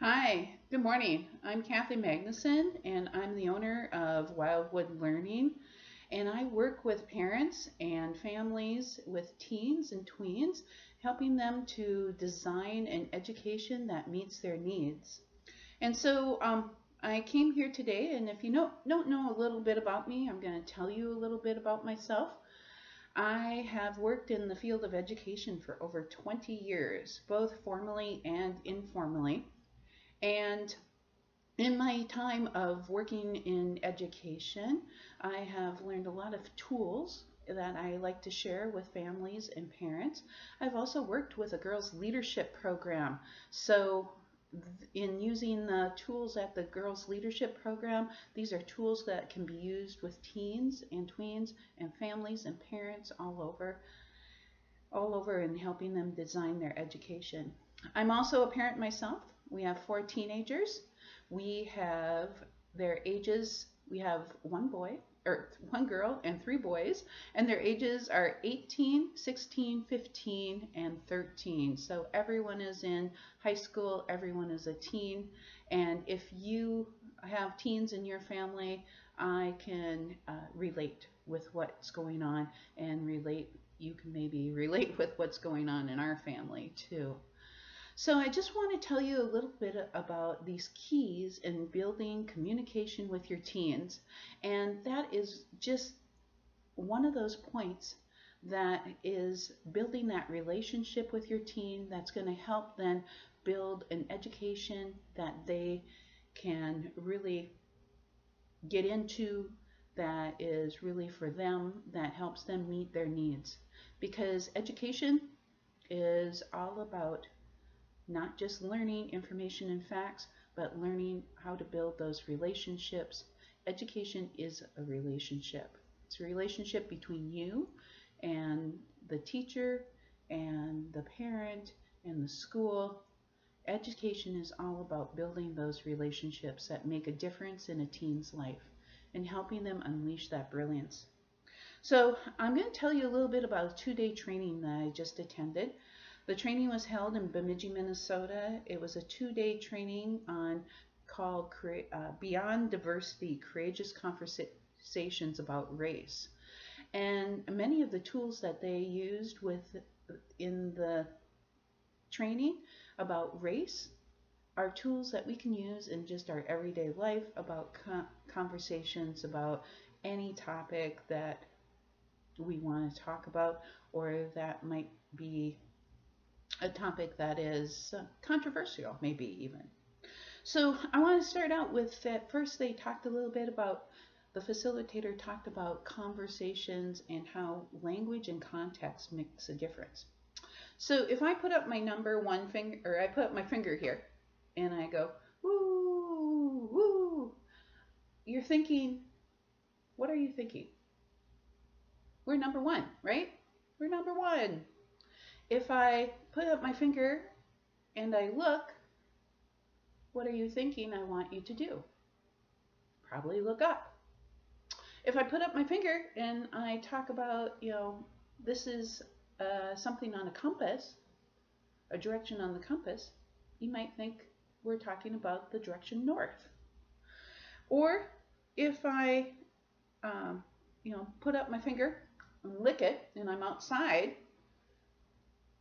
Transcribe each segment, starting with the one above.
Hi, good morning. I'm Kathy Magnuson, and I'm the owner of Wildwood Learning. And I work with parents and families with teens and tweens, helping them to design an education that meets their needs. And so I came here today, and if you don't know a little bit about me, I'm going to tell you a little bit about myself. I have worked in the field of education for over 20 years, both formally and informally. And in my time of working in education, I have learned a lot of tools that I like to share with families and parents. I've also worked with a girls' leadership program. So, in using the tools at the girls' leadership program, these are tools that can be used with teens and tweens and families and parents all over in helping them design their education. I'm also a parent myself. We have four teenagers. We have their ages, we have one boy, or one girl and three boys, and their ages are 18, 16, 15, and 13. So everyone is in high school, everyone is a teen, and if you have teens in your family, I can relate with what's going on and you can maybe relate with what's going on in our family too. So I just want to tell you a little bit about these keys in building communication with your teens. And that is just one of those points that is building that relationship with your teen that's going to help them build an education that they can really get into, that is really for them, that helps them meet their needs. Because education is all about not just learning information and facts, but learning how to build those relationships. Education is a relationship. It's a relationship between you and the teacher and the parent and the school. Education is all about building those relationships that make a difference in a teen's life and helping them unleash that brilliance. So I'm going to tell you a little bit about a 2-day training that I just attended. The training was held in Bemidji, Minnesota. It was a 2-day training called Beyond Diversity, Courageous Conversations About Race. And many of the tools that they used in the training about race are tools that we can use in just our everyday life about conversations about any topic that we want to talk about, or that might be a topic that is controversial, maybe even. So I want to start out with that. First, the facilitator talked about conversations and how language and context makes a difference. So if I put up my number one finger, or I put up my finger here, and I go, woo, woo, you're thinking, what are you thinking? We're number one, right? We're number one. If I put up my finger and I look, what are you thinking I want you to do? Probably look up. If I put up my finger and I talk about, this is something on a compass, a direction on the compass, you might think we're talking about the direction north. Or if I, put up my finger and lick it and I'm outside,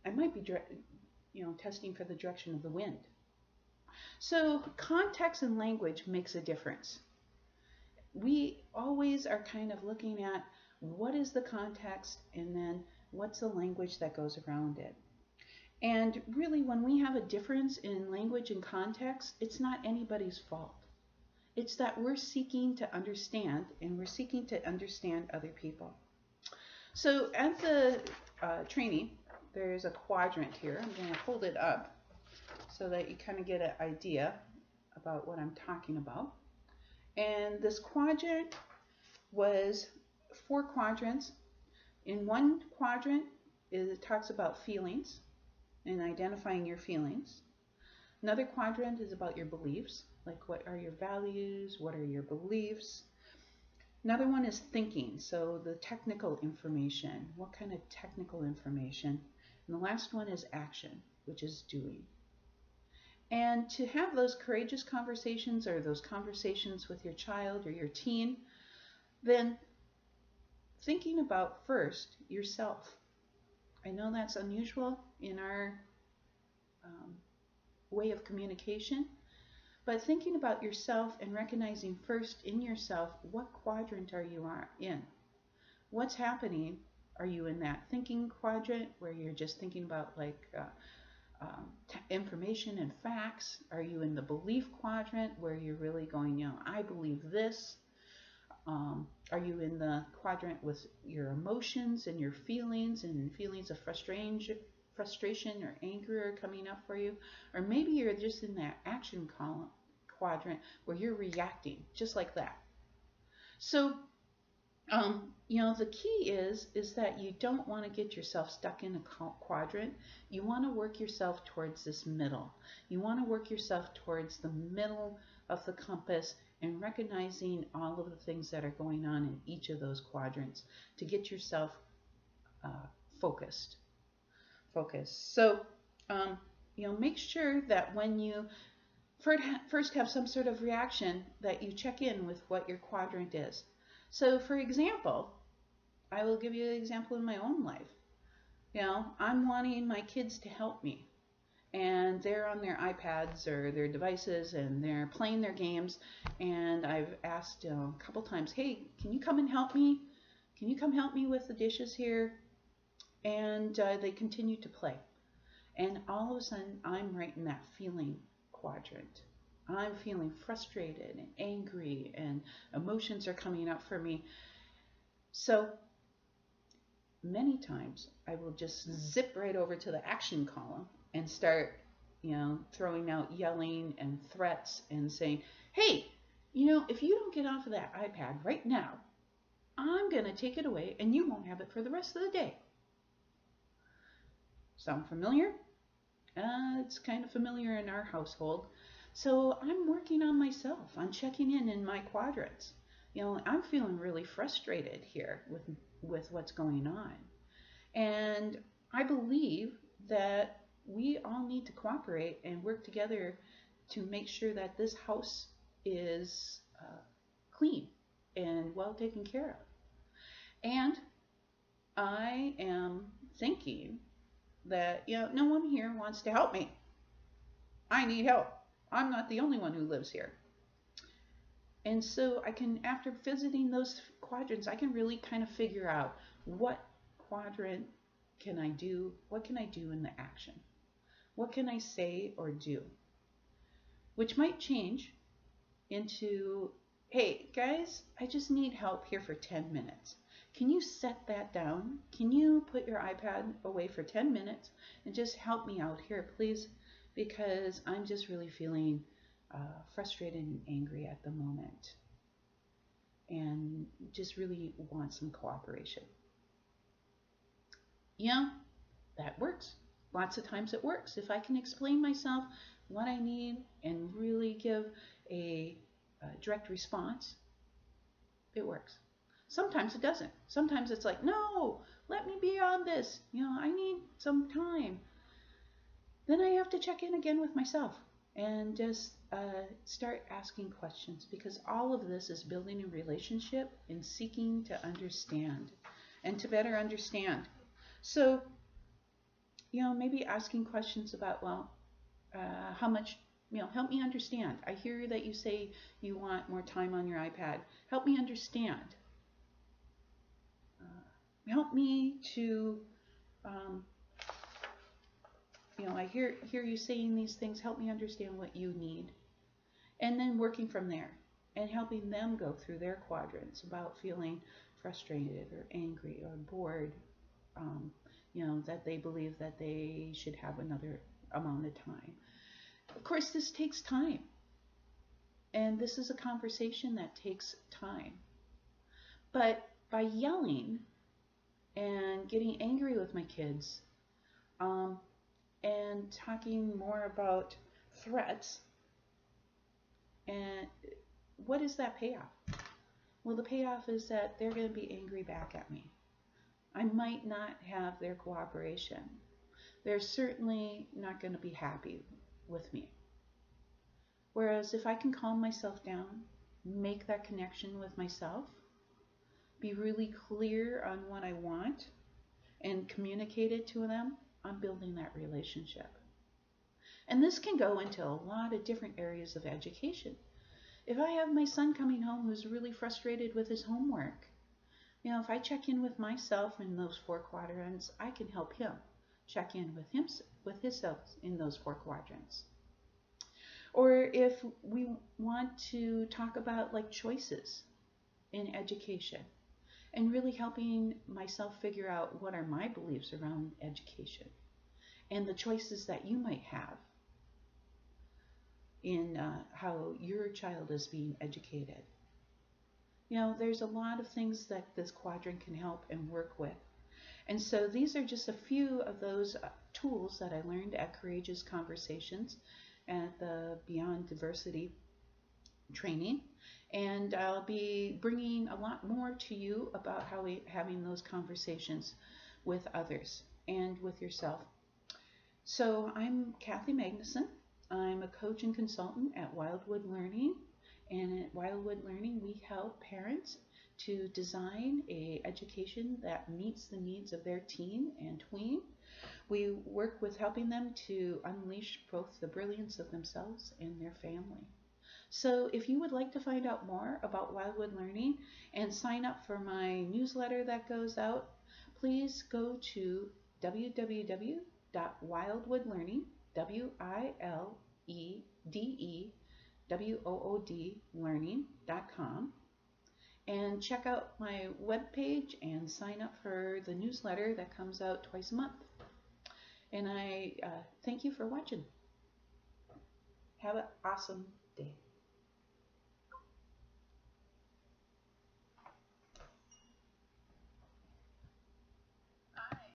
I might be, testing for the direction of the wind. So context and language makes a difference. We always are kind of looking at what is the context and then what's the language that goes around it. And really, when we have a difference in language and context, it's not anybody's fault. It's that we're seeking to understand, and we're seeking to understand other people. So at the training, there's a quadrant here. I'm going to hold it up so that you kind of get an idea about what I'm talking about. And this quadrant was 4 quadrants. In one quadrant, it talks about feelings and identifying your feelings. Another quadrant is about your beliefs, like what are your values, what are your beliefs. Another one is thinking, so the technical information, what kind of technical information. And the last one is action, which is doing. And to have those courageous conversations or those conversations with your child or your teen, then thinking about first yourself. I know that's unusual in our um, way of communication, but thinking about yourself and recognizing first in yourself, what quadrant are you in? What's happening? Are you in that thinking quadrant where you're just thinking about information and facts? Are you in the belief quadrant where you're really going, I believe this? Are you in the quadrant with your emotions and your feelings and feelings of frustration or anger are coming up for you? Or maybe you're just in that action column quadrant where you're reacting just like that. So, the key is that you don't want to get yourself stuck in a quadrant. You want to work yourself towards this middle. You want to work yourself towards the middle of the compass and recognizing all of the things that are going on in each of those quadrants to get yourself focused. So, make sure that when you first have some sort of reaction that you check in with what your quadrant is. So, for example, I will give you an example in my own life. I'm wanting my kids to help me, and they're on their iPads or their devices and they're playing their games, and I've asked a couple times, hey, can you come and help me? Can you come help me with the dishes here? And they continue to play. And all of a sudden, I'm right in that feeling quadrant. I'm feeling frustrated and angry, and emotions are coming up for me. So many times I will just zip right over to the action column and start, throwing out yelling and threats and saying, hey, if you don't get off of that iPad right now, I'm going to take it away and you won't have it for the rest of the day. Sound familiar? It's kind of familiar in our household. So I'm working on myself. I'm checking in my quadrants. I'm feeling really frustrated here with what's going on. And I believe that we all need to cooperate and work together to make sure that this house is clean and well taken care of. And I am thinking that, no one here wants to help me. I need help. I'm not the only one who lives here. And so I can, after visiting those quadrants, I can really kind of figure out what quadrant can I do? What can I do in the action? What can I say or do? Which might change into, hey, guys, I just need help here for 10 minutes. Can you set that down? Can you put your iPad away for 10 minutes and just help me out here, please? Because I'm just really feeling frustrated and angry at the moment and just really want some cooperation. That works. Lots of times it works. If I can explain myself, what I need, and really give a direct response, it works. Sometimes it doesn't. Sometimes it's like, no, let me be on this. I need some time. Then I have to check in again with myself and just start asking questions, because all of this is building a relationship and seeking to understand and to better understand. So, maybe asking questions about, how much, help me understand. I hear that you say you want more time on your iPad. Help me understand. Help me to, I hear you saying these things. Help me understand what you need. And then working from there and helping them go through their quadrants about feeling frustrated or angry or bored, that they believe that they should have another amount of time. Of course, this takes time. And this is a conversation that takes time. But by yelling and getting angry with my kids, and talking more about threats, and what is that payoff? Well, the payoff is that they're going to be angry back at me. I might not have their cooperation. They're certainly not going to be happy with me. Whereas if I can calm myself down, make that connection with myself, be really clear on what I want, and communicate it to them, I'm building that relationship. And this can go into a lot of different areas of education. If I have my son coming home who's really frustrated with his homework, if I check in with myself in those 4 quadrants, I can help him check in with himself in those 4 quadrants. Or if we want to talk about like choices in education and really helping myself figure out what are my beliefs around education and the choices that you might have in how your child is being educated. There's a lot of things that this quadrant can help and work with. And so these are just a few of those tools that I learned at Courageous Conversations at the Beyond Diversity training. And I'll be bringing a lot more to you about how having those conversations with others and with yourself. So I'm Kathy Magnuson. I'm a coach and consultant at Wildwood Learning. And at Wildwood Learning, we help parents to design an education that meets the needs of their teen and tween. We work with helping them to unleash both the brilliance of themselves and their family. So if you would like to find out more about Wildwood Learning and sign up for my newsletter that goes out, please go to www.wildwoodlearning, WILEDEWOOD learning.com, and check out my webpage and sign up for the newsletter that comes out twice a month. And I thank you for watching. Have an awesome